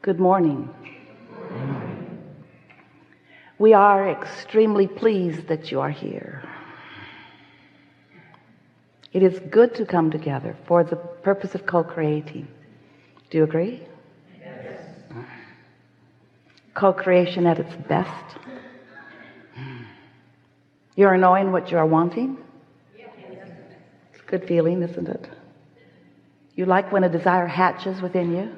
Good morning. We are extremely pleased that you are here. It is good to come together for the purpose of co-creating. Do you agree? Yes. Co-creation at its best. You are knowing what you are wanting? Yes. It's a good feeling, isn't it? You like when a desire hatches within you?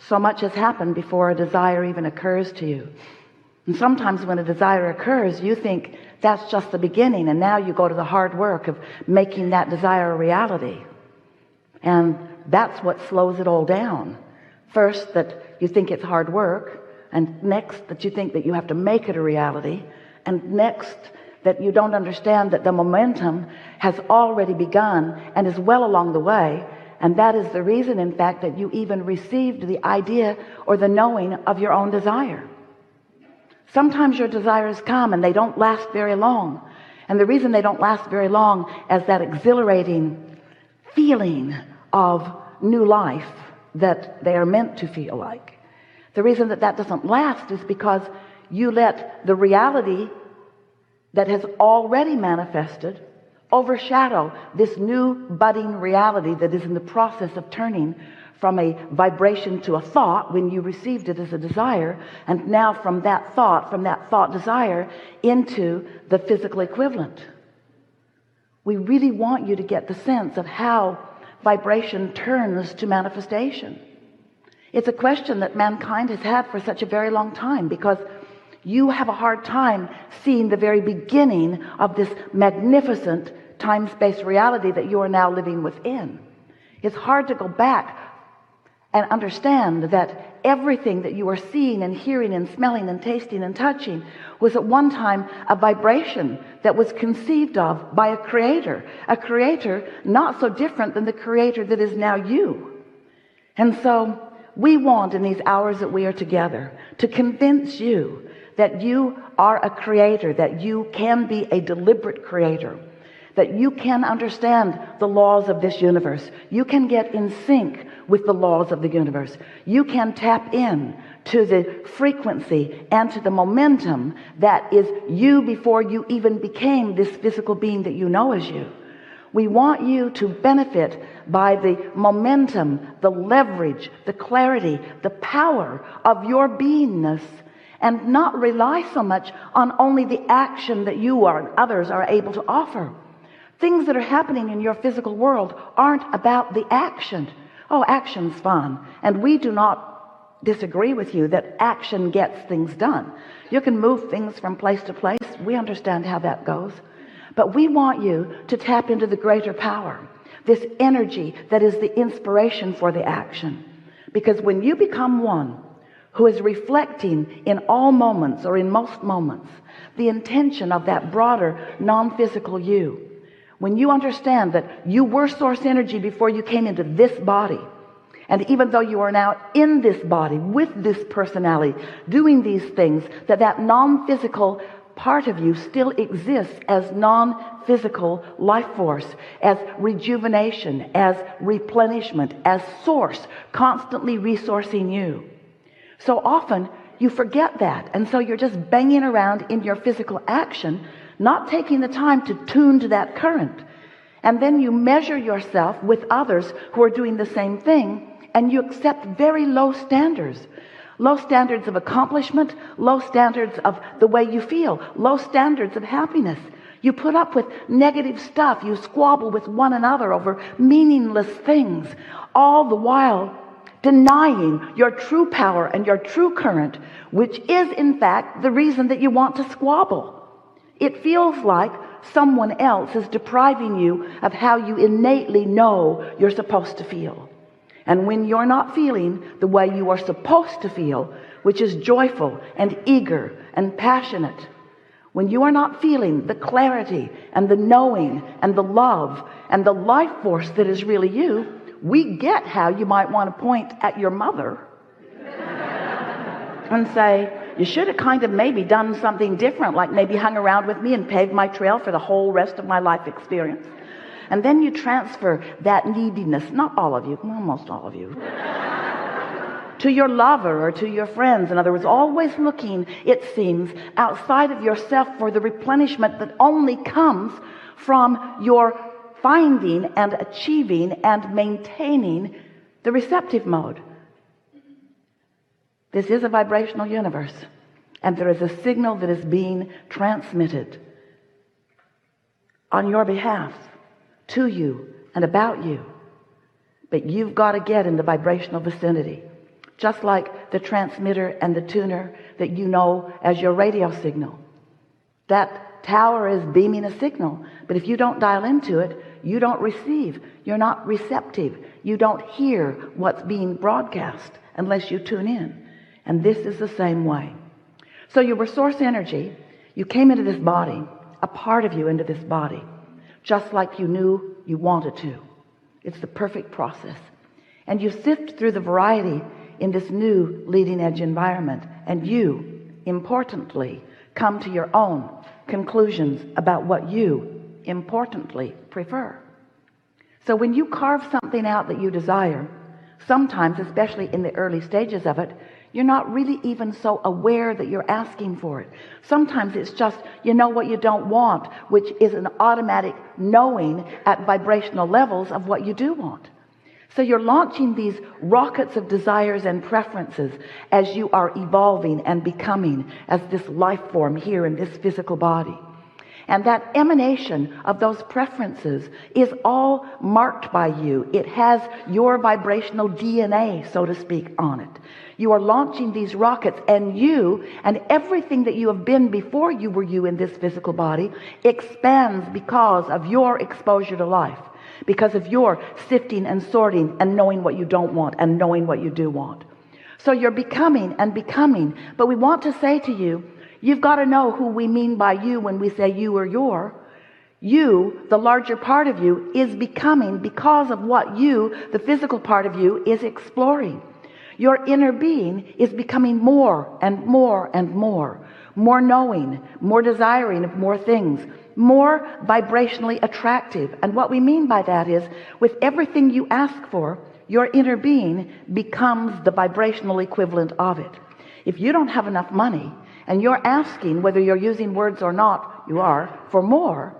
So much has happened before a desire even occurs to you. And sometimes when a desire occurs, you think that's just the beginning, and now you go to the hard work of making that desire a reality. And that's what slows it all down. First, that you think it's hard work, and next, that you think that you have to make it a reality, and next, that you don't understand that the momentum has already begun and is well along the way. And that is the reason, in fact, that you even received the idea or the knowing of your own desire. Sometimes your desires come and they don't last very long. And the reason they don't last very long as that exhilarating feeling of new life that they are meant to feel like. The reason that that doesn't last is because you let the reality that has already manifested overshadow this new budding reality that is in the process of turning from a vibration to a thought when you received it as a desire, and now from that thought desire into the physical equivalent. We really want you to get the sense of how vibration turns to manifestation. It's a question that mankind has had for such a very long time, because you have a hard time seeing the very beginning of this magnificent time-space reality that you are now living within. It's hard to go back and understand that everything that you are seeing and hearing and smelling and tasting and touching was at one time a vibration that was conceived of by a creator not so different than the creator that is now you. And so we want, in these hours that we are together, to convince you that you are a creator, that you can be a deliberate creator, that you can understand the laws of this universe. You can get in sync with the laws of the universe. You can tap in to the frequency and to the momentum that is you before you even became this physical being that you know as you. We want you to benefit by the momentum, the leverage, the clarity, the power of your beingness, and not rely so much on only the action that you or and others are able to offer. Things that are happening in your physical world aren't about the action. Oh, action's fun. And we do not disagree with you that action gets things done. You can move things from place to place. We understand how that goes. But we want you to tap into the greater power, this energy that is the inspiration for the action. Because when you become one who is reflecting in all moments, or in most moments, the intention of that broader non-physical you, when you understand that you were source energy before you came into this body, and even though you are now in this body with this personality doing these things, that non-physical part of you still exists as non-physical life force, as rejuvenation, as replenishment, as source, constantly resourcing you. So often you forget that, and so you're just banging around in your physical action, not taking the time to tune to that current. And then you measure yourself with others who are doing the same thing, and you accept very low standards of accomplishment, low standards of the way you feel, low standards of happiness. You put up with negative stuff. You squabble with one another over meaningless things, all the while denying your true power and your true current, which is in fact the reason that you want to squabble. It feels like someone else is depriving you of how you innately know you're supposed to feel. And when you're not feeling the way you are supposed to feel, which is joyful and eager and passionate, when you are not feeling the clarity and the knowing and the love and the life force that is really you, we get how you might want to point at your mother and say, you should have kind of maybe done something different, like maybe hung around with me and paved my trail for the whole rest of my life experience. And then you transfer that neediness, not all of you, almost all of you, to your lover or to your friends. In other words, always looking, it seems, outside of yourself for the replenishment that only comes from your finding and achieving and maintaining the receptive mode. This is a vibrational universe, and there is a signal that is being transmitted on your behalf to you and about you. But you've got to get in the vibrational vicinity, just like the transmitter and the tuner that you know as your radio signal. That tower is beaming a signal, but if you don't dial into it, you don't receive. You're not receptive. You don't hear what's being broadcast unless you tune in. And this is the same way. So you were source energy. You came into this body, a part of you into this body, just like you knew you wanted to. It's the perfect process. And you sift through the variety in this new leading edge environment, and you, importantly, come to your own conclusions about what you, importantly, prefer. So when you carve something out that you desire, sometimes, especially in the early stages of it, you're not really even so aware that you're asking for it. Sometimes it's just, you know what you don't want, which is an automatic knowing at vibrational levels of what you do want. So you're launching these rockets of desires and preferences as you are evolving and becoming as this life form here in this physical body. And that emanation of those preferences is all marked by you. It has your vibrational DNA, so to speak, on it. You are launching these rockets, and you and everything that you have been before you were you in this physical body expands because of your exposure to life, because of your sifting and sorting and knowing what you don't want and knowing what you do want. So you're becoming and becoming. But we want to say to you, you've got to know who we mean by you when we say you or your. You, the larger part of you, is becoming because of what you, the physical part of you, is exploring. Your inner being is becoming more and more and more knowing, more desiring of more things, more vibrationally attractive. And what we mean by that is, with everything you ask for, your inner being becomes the vibrational equivalent of it. If you don't have enough money, and you're asking, whether you're using words or not, you are, for more,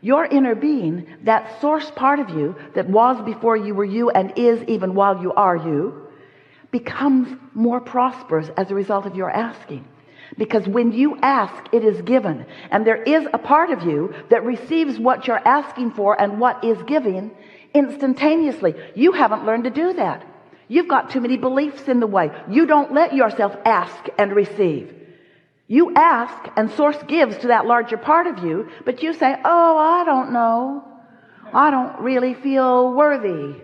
your inner being, that source part of you that was before you were you and is even while you are you, becomes more prosperous as a result of your asking. Because when you ask, it is given. And there is a part of you that receives what you're asking for and what is given instantaneously. You haven't learned to do that. You've got too many beliefs in the way. You don't let yourself ask and receive. You ask and source gives to that larger part of you, but you say, oh, I don't know. I don't really feel worthy.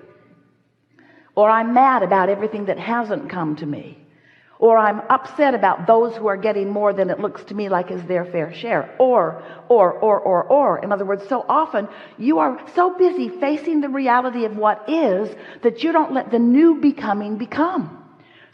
Or I'm mad about everything that hasn't come to me. Or I'm upset about those who are getting more than it looks to me like is their fair share. Or. In other words, so often you are so busy facing the reality of what is that you don't let the new becoming become.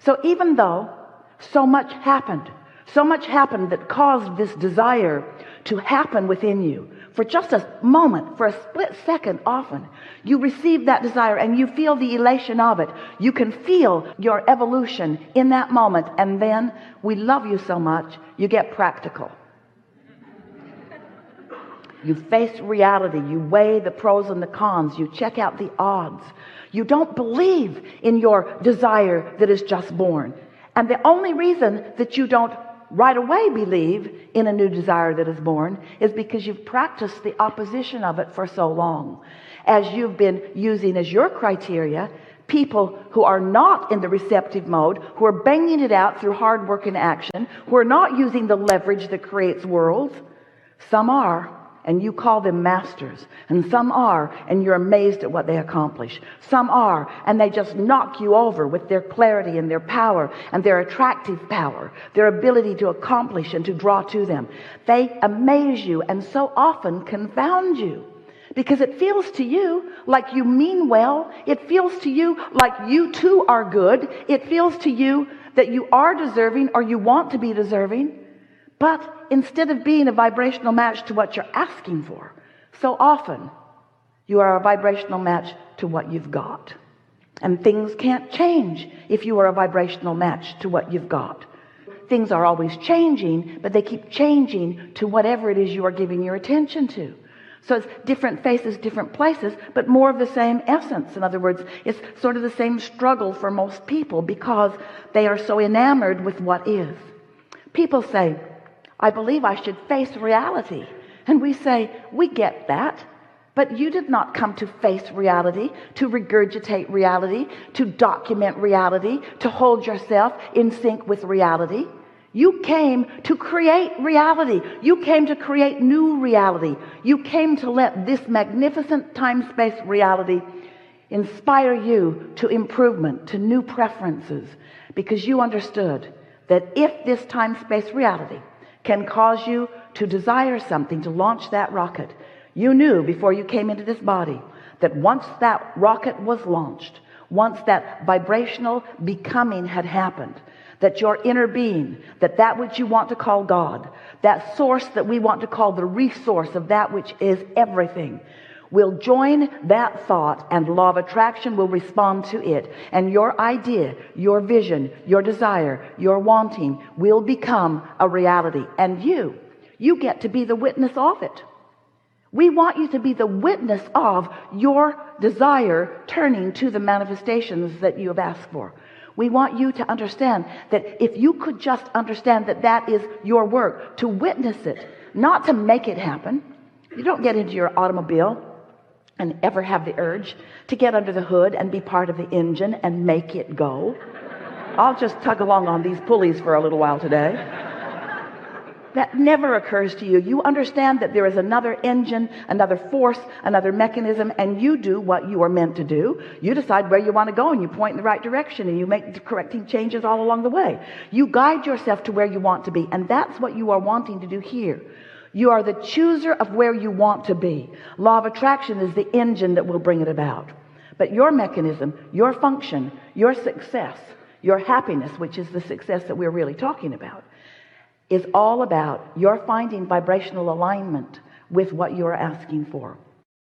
So even though so much happened that caused this desire to happen within you, for just a moment, for a split second often, you receive that desire and you feel the elation of it. You can feel your evolution in that moment, and then we love you so much, you get practical. You face reality. You weigh the pros and the cons. You check out the odds. You don't believe in your desire that is just born. And the only reason that you don't right away believe in a new desire that is born is because you've practiced the opposition of it for so long. As you've been using as your criteria people who are not in the receptive mode, who are banging it out through hard work and action, who are not using the leverage that creates worlds. Some are, and you call them masters, and some are, and you're amazed at what they accomplish. Some are, and they just knock you over with their clarity and their power and their attractive power, their ability to accomplish and to draw to them. They amaze you and so often confound you, because it feels to you like you mean well. It feels to you like you too are good. It feels to you that you are deserving, or you want to be deserving. But instead of being a vibrational match to what you're asking for, so often you are a vibrational match to what you've got. And things can't change if you are a vibrational match to what you've got. Things are always changing, but they keep changing to whatever it is you are giving your attention to. So it's different faces, different places, but more of the same essence. In other words, it's sort of the same struggle for most people because they are so enamored with what is. People say, I believe I should face reality. And we say, we get that. But you did not come to face reality, to regurgitate reality, to document reality, to hold yourself in sync with reality. You came to create reality. You came to create new reality. You came to let this magnificent time-space reality inspire you to improvement, to new preferences, because you understood that if this time-space reality can cause you to desire something, to launch that rocket, you knew before you came into this body that once that rocket was launched, once that vibrational becoming had happened, that your inner being, that which you want to call God, that source that we want to call the resource of that which is everything, will join that thought, and the law of attraction will respond to it, and your idea, your vision, your desire, your wanting will become a reality, and you get to be the witness of it. We want you to be the witness of your desire turning to the manifestations that you have asked for. We want you to understand that if you could just understand that that is your work, to witness it, not to make it happen. You don't get into your automobile and ever have the urge to get under the hood and be part of the engine and make it go. I'll just tug along on these pulleys for a little while today. That never occurs to you. You understand that there is another engine, another force, another mechanism, and you do what you are meant to do. You decide where you want to go, and you point in the right direction, and you make the correcting changes all along the way. You guide yourself to where you want to be, and that's what you are wanting to do here. You are the chooser of where you want to be. Law of attraction is the engine that will bring it about. But your mechanism, your function, your success, your happiness, which is the success that we're really talking about, is all about your finding vibrational alignment with what you're asking for.